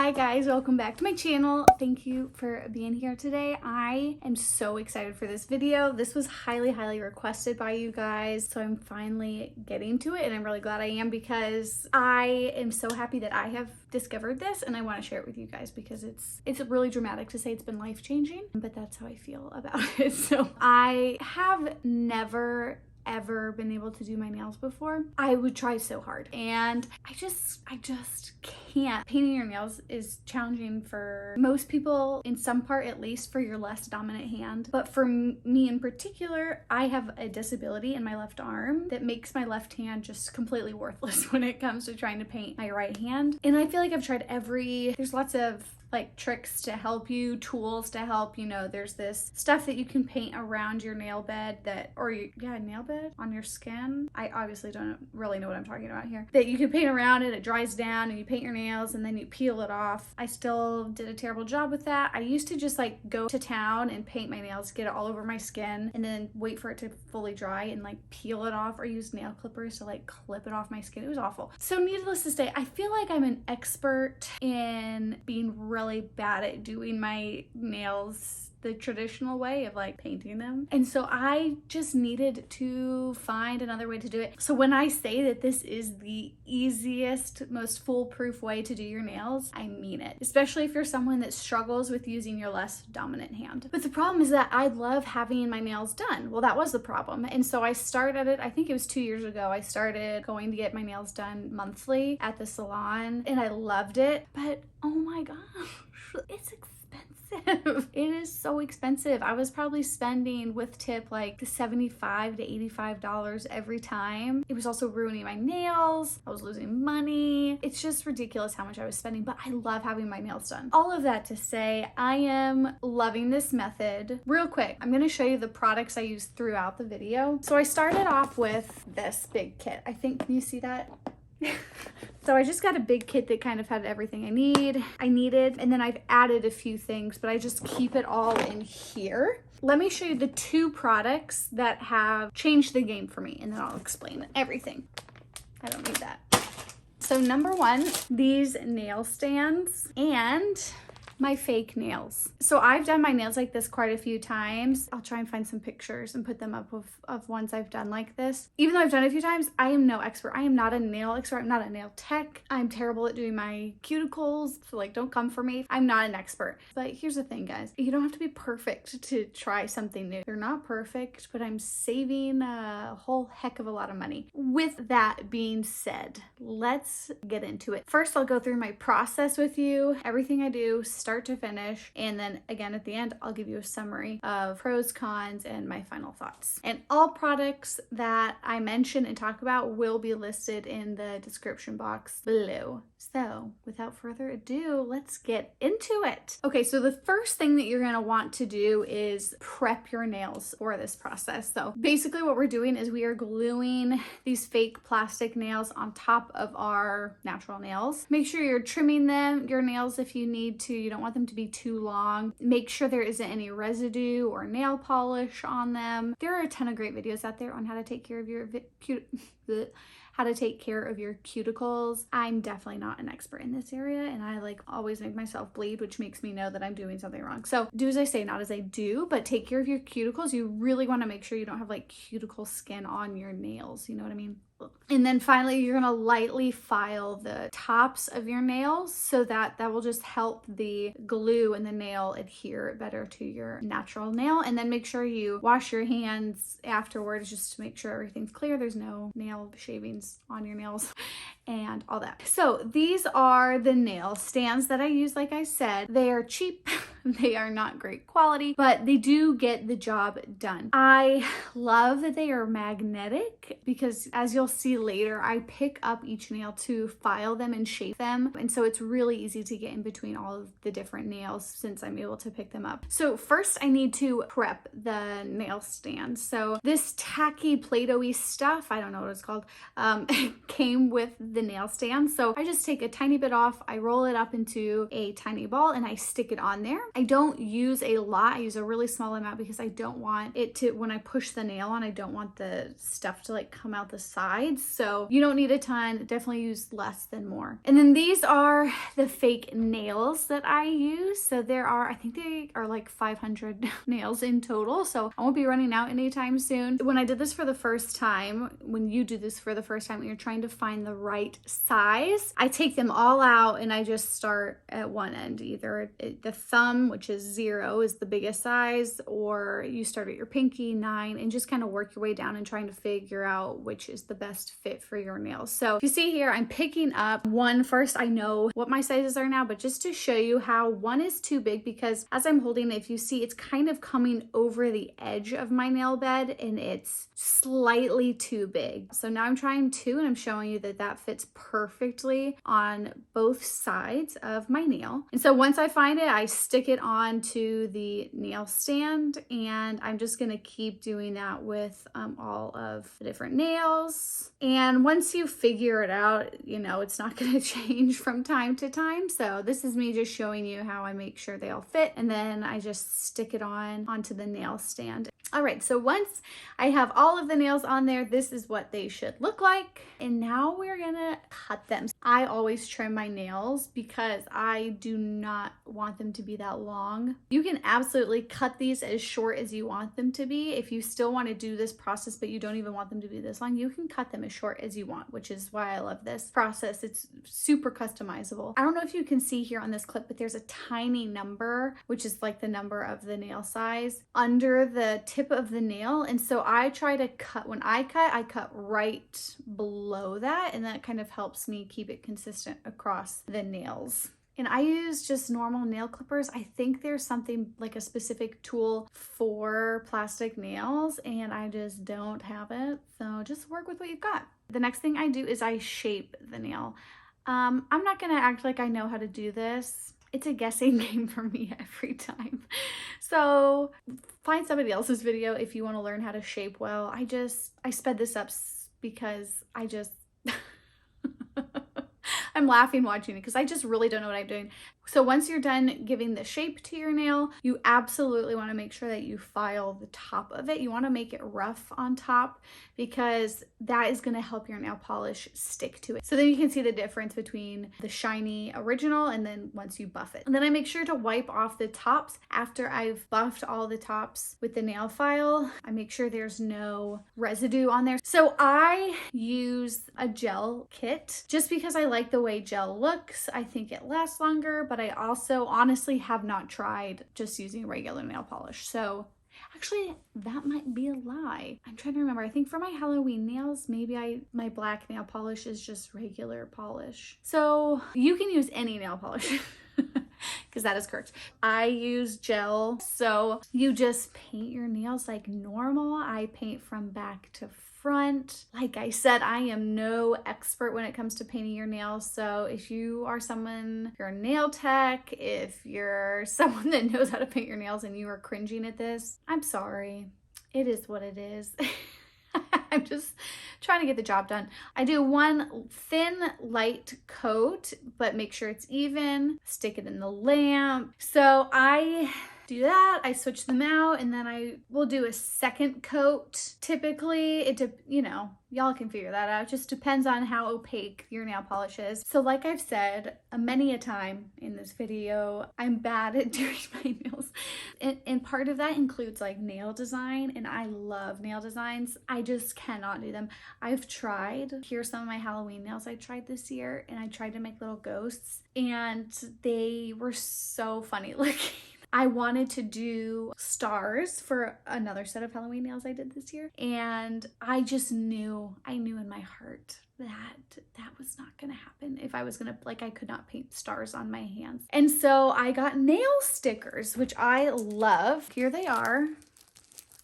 Hi guys, welcome back to my channel. Thank you for being here today. I am so excited for this video. This was highly requested by you guys, so I'm finally getting to it and I'm really glad I am because I am so happy that I have discovered this and I want to share it with you guys because it's really dramatic to say it's been life-changing, but that's how I feel about it. So I have never ever been able to do my nails before. I would try so hard and I just can't. Painting your nails is challenging for most people, in some part at least, for your less dominant hand. But for me in particular, I have a disability in my left arm that makes my left hand just completely worthless when it comes to trying to paint my right hand. And I feel like I've tried there's lots of like tricks to help you, tools to help, you know, there's this stuff that you can paint around your nail bed nail bed on your skin. I obviously don't really know what I'm talking about here. That you can paint around it dries down and you paint your nails and then you peel it off. I still did a terrible job with that. I used to just like go to town and paint my nails, get it all over my skin and then wait for it to fully dry and like peel it off or use nail clippers to like clip it off my skin. It was awful. So needless to say, I feel like I'm an expert in being really bad at doing my nails the traditional way of like painting them. And so I just needed to find another way to do it. So when I say that this is the easiest, most foolproof way to do your nails, I mean it. Especially if you're someone that struggles with using your less dominant hand. But the problem is that I love having my nails done. Well, that was the problem. And so I started it, I think it was 2 years ago, I started going to get my nails done monthly at the salon and I loved it. But oh my gosh, it's expensive. It is so expensive. I was probably spending with tip like the $75 to $85 every time. It was also ruining my nails. I was losing money. It's just ridiculous how much I was spending, but I love having my nails done. All of that to say, I am loving this method. Real quick, I'm going to show you the products I use throughout the video. So I started off with this big kit. I think, can you see that? So I just got a big kit that kind of had everything I needed, and then I've added a few things, but I just keep it all in here. Let me show you the 2 products that have changed the game for me, and then I'll explain everything. I don't need that. So number 1, these nail stands and my fake nails. So I've done my nails like this quite a few times. I'll try and find some pictures and put them up of ones I've done like this. Even though I've done it a few times, I am no expert. I am not a nail expert. I'm not a nail tech. I'm terrible at doing my cuticles, so like don't come for me. I'm not an expert. But here's the thing, guys. You don't have to be perfect to try something new. You're not perfect, but I'm saving a whole heck of a lot of money. With that being said, let's get into it. First, I'll go through my process with you, everything I do, start to finish, and then again at the end I'll give you a summary of pros, cons, and my final thoughts. And all products that I mention and talk about will be listed in the description box below. So without further ado, let's get into it. Okay, so the first thing that you're gonna want to do is prep your nails for this process. So basically what we're doing is we are gluing these fake plastic nails on top of our natural nails. Make sure you're trimming your nails if you need to. You don't want them to be too long. Make sure there isn't any residue or nail polish on them. There are a ton of great videos out there on how to take care of your cuticles. I'm definitely not an expert in this area and I like always make myself bleed, which makes me know that I'm doing something wrong. So do as I say, not as I do, but take care of your cuticles. You really want to make sure you don't have like cuticle skin on your nails. You know what I mean? And then finally, you're gonna lightly file the tops of your nails so that will just help the glue in the nail adhere better to your natural nail. And then make sure you wash your hands afterwards just to make sure everything's clear. There's no nail shavings on your nails and all that. So these are the nail stands that I use. Like I said, they are cheap. They are not great quality, but they do get the job done. I love that they are magnetic because as you'll see later, I pick up each nail to file them and shape them. And so it's really easy to get in between all of the different nails since I'm able to pick them up. So first I need to prep the nail stand. So this tacky Play-Doh-y stuff, I don't know what it's called, came with the nail stand. So I just take a tiny bit off, I roll it up into a tiny ball and I stick it on there. I don't use a lot. I use a really small amount because I don't want it to, when I push the nail on, I don't want the stuff to like come out the sides. So you don't need a ton, definitely use less than more. And then these are the fake nails that I use. So there are, I think they are like 500 nails in total. So I won't be running out anytime soon. When I did this for the first time, when you do this for the first time, when you're trying to find the right size, I take them all out and I just start at one end. Either the thumb, which is 0, is the biggest size, or you start at your pinky, 9, and just kind of work your way down and trying to figure out which is the best fit for your nails. So if you see here, I'm picking up 1 first. I know what my sizes are now, but just to show you how 1 is too big, because as I'm holding it, if you see, it's kind of coming over the edge of my nail bed and it's slightly too big. So now I'm trying 2 and I'm showing you that that fits perfectly on both sides of my nail. And so once I find it, I stick it onto the nail stand, and I'm just gonna keep doing that with all of the different nails. And once you figure it out, you know, it's not gonna change from time to time. So this is me just showing you how I make sure they all fit, and then I just stick it onto the nail stand. All right, so once I have all of the nails on there, this is what they should look like. And now we're gonna cut them. I always trim my nails because I do not want them to be that long. You can absolutely cut these as short as you want them to be. If you still want to do this process, but you don't even want them to be this long, you can cut them as short as you want, which is why I love this process. It's super customizable. I don't know if you can see here on this clip, but there's a tiny number, which is like the number of the nail size, under the tip of the nail. And so I try to cut, when I cut right below that, and that kind of helps me keep it consistent across the nails. And I use just normal nail clippers. I think there's something like a specific tool for plastic nails and I just don't have it. So just work with what you've got. The next thing I do is I shape the nail. I'm not gonna act like I know how to do this. It's a guessing game for me every time. So find somebody else's video if you want to learn how to shape well. I sped this up because I'm laughing watching it because I just really don't know what I'm doing. So once you're done giving the shape to your nail, you absolutely want to make sure that you file the top of it. You want to make it rough on top because that is going to help your nail polish stick to it. So then you can see the difference between the shiny original and then once you buff it. And then I make sure to wipe off the tops after I've buffed all the tops with the nail file. I make sure there's no residue on there. So I use a gel kit just because I like the way gel looks. I think it lasts longer, but I also honestly have not tried just using regular nail polish. So actually that might be a lie. I'm trying to remember. I think for my Halloween nails, maybe my black nail polish is just regular polish. So you can use any nail polish because that is correct. I use gel. So you just paint your nails like normal. I paint from back to front. Like I said, I am no expert when it comes to painting your nails. So if you are someone, you're a nail tech, if you're someone that knows how to paint your nails and you are cringing at this, I'm sorry. It is what it is. I'm just trying to get the job done. I do one thin, light coat, but make sure it's even. Stick it in the lamp. So I do that, I switch them out, and then I will do a second coat. Typically, you know, y'all can figure that out. It just depends on how opaque your nail polish is. So like I've said many a time in this video, I'm bad at doing my nails. And part of that includes like nail design, and I love nail designs. I just cannot do them. I've tried. Here's some of my Halloween nails I tried this year, and I tried to make little ghosts, and they were so funny looking. I wanted to do stars for another set of Halloween nails I did this year. And I just knew, I knew in my heart that was not gonna happen if I was gonna, like, I could not paint stars on my hands. And so I got nail stickers, which I love. Here they are,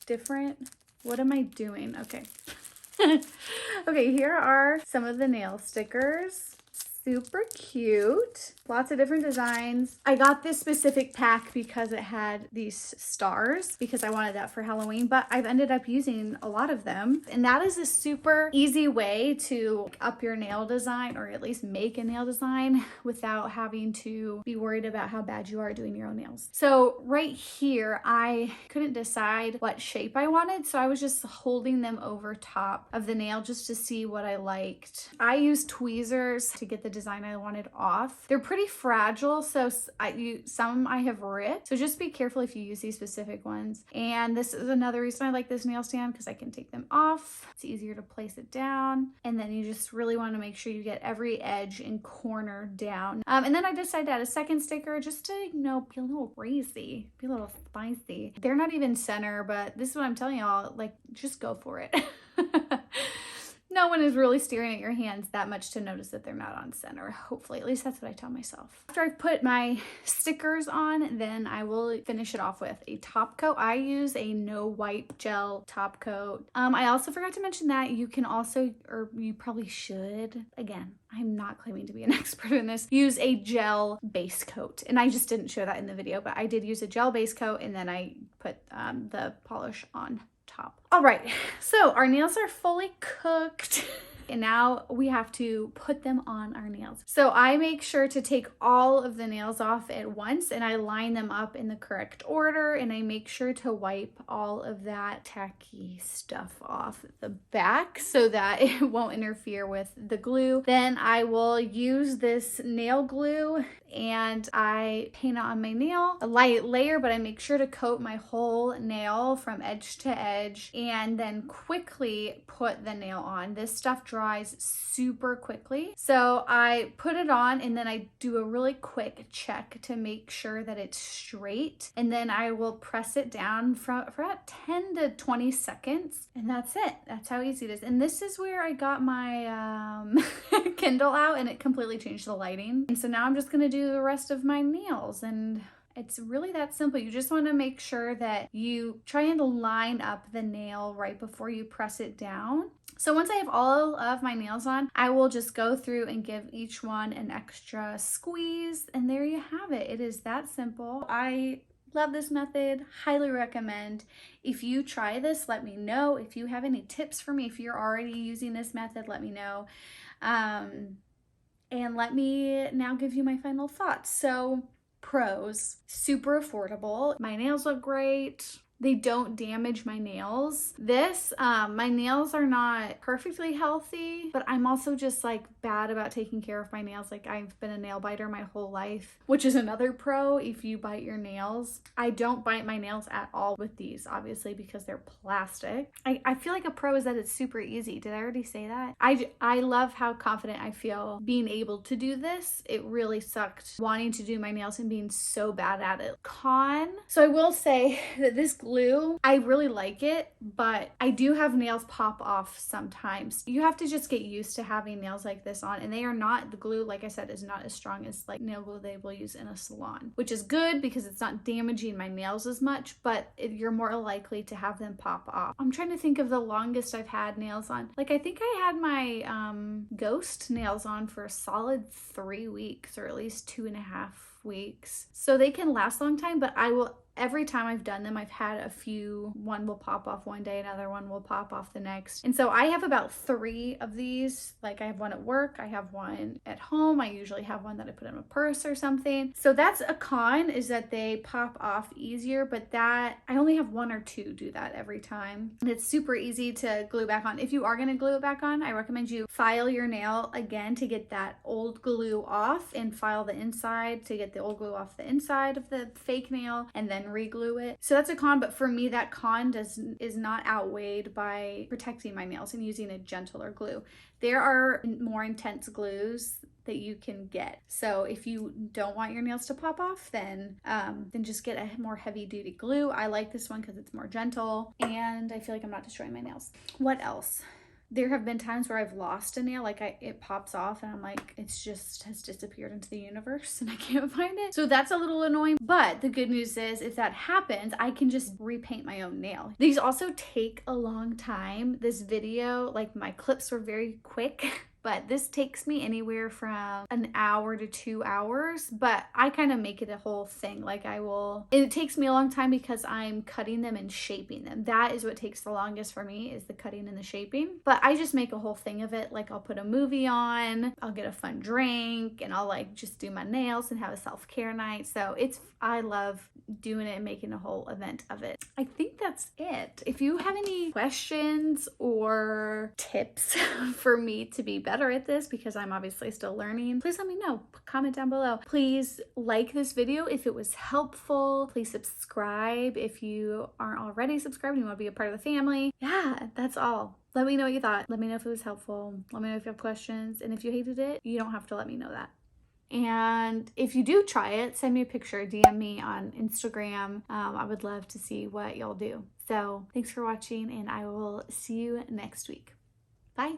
different. What am I doing? Okay. Okay, here are some of the nail stickers. Super cute. Lots of different designs. I got this specific pack because it had these stars because I wanted that for Halloween, but I've ended up using a lot of them. And that is a super easy way to up your nail design, or at least make a nail design without having to be worried about how bad you are at doing your own nails. So right here, I couldn't decide what shape I wanted, so I was just holding them over top of the nail just to see what I liked. I used tweezers to get the design I wanted off. They're pretty fragile, so some I have ripped, so just be careful if you use these specific ones. And this is another reason I like this nail stand, because I can take them off. It's easier to place it down, and then you just really want to make sure you get every edge and corner down. And then I decided to add a second sticker just to, you know, be a little crazy, be a little spicy. They're not even center, but this is what I'm telling y'all, like, just go for it. No one is really staring at your hands that much to notice that they're not on center. Hopefully, at least that's what I tell myself. After I've put my stickers on, then I will finish it off with a top coat. I use a no wipe gel top coat. I also forgot to mention that you can also, or you probably should, again, I'm not claiming to be an expert in this, use a gel base coat. And I just didn't show that in the video, but I did use a gel base coat, and then I put the polish on top. All right, so our nails are fully cooked. And now we have to put them on our nails. So I make sure to take all of the nails off at once, and I line them up in the correct order, and I make sure to wipe all of that tacky stuff off the back so that it won't interfere with the glue. Then I will use this nail glue and I paint it on my nail, a light layer, but I make sure to coat my whole nail from edge to edge and then quickly put the nail on. This stuff dries super quickly. So I put it on and then I do a really quick check to make sure that it's straight. And then I will press it down for about 10 to 20 seconds. And that's it. That's how easy it is. And this is where I got my Kindle out, and it completely changed the lighting. And so now I'm just going to do the rest of my nails, and it's really that simple. You just want to make sure that you try and line up the nail right before you press it down. So once I have all of my nails on, I will just go through and give each one an extra squeeze, and there you have it. It is that simple. I love this method, highly recommend. If you try this, let me know. If you have any tips for me, if you're already using this method, let me know. And let me now give you my final thoughts. So pros, super affordable. My nails look great. They don't damage my nails. My nails are not perfectly healthy, but I'm also just like bad about taking care of my nails. Like, I've been a nail biter my whole life, which is another pro if you bite your nails. I don't bite my nails at all with these, obviously, because they're plastic. I feel like a pro is that it's super easy. Did I already say that? I love how confident I feel being able to do this. It really sucked wanting to do my nails and being so bad at it. Con. So I will say that this glue, I really like it, but I do have nails pop off sometimes. You have to just get used to having nails like this on, and they are not, the glue, like I said, is not as strong as like nail glue they will use in a salon, which is good because it's not damaging my nails as much, but you're more likely to have them pop off. I'm trying to think of the longest I've had nails on. Like, I think I had my ghost nails on for a solid 3 weeks, or at least 2.5 weeks. So they can last a long time, but every time I've done them, I've had a few. One will pop off one day, another one will pop off the next. And so I have about 3 of these. Like, I have one at work, I have one at home. I usually have one that I put in a purse or something. So that's a con, is that they pop off easier, but that I only have 1 or 2 do that every time. And it's super easy to glue back on. If you are going to glue it back on, I recommend you file your nail again to get that old glue off, and file the inside to get the old glue off the inside of the fake nail, and then re-glue it. So that's a con, but for me that con is not outweighed by protecting my nails and using a gentler glue. There are more intense glues that you can get. So if you don't want your nails to pop off, then just get a more heavy duty glue. I like this one because it's more gentle and I feel like I'm not destroying my nails. What else? There have been times where I've lost a nail, like it pops off and I'm like, it's just has disappeared into the universe and I can't find it. So that's a little annoying, but the good news is if that happens, I can just repaint my own nail. These also take a long time. This video, like my clips were very quick, but this takes me anywhere from an hour to 2 hours, but I kind of make it a whole thing. Like it takes me a long time because I'm cutting them and shaping them. That is what takes the longest for me, is the cutting and the shaping. But I just make a whole thing of it. Like I'll put a movie on, I'll get a fun drink, and I'll like just do my nails and have a self-care night. So I love doing it and making a whole event of it. I think that's it. If you have any questions or tips for me to be better at this, because I'm obviously still learning, please let me know. Comment down below. Please like this video if it was helpful. Please subscribe if you aren't already subscribed and you want to be a part of the family. Yeah, that's all. Let me know what you thought. Let me know if it was helpful. Let me know if you have questions. And if you hated it, you don't have to let me know that. And if you do try it, send me a picture, DM me on Instagram. I would love to see what y'all do. So thanks for watching, and I will see you next week. Bye.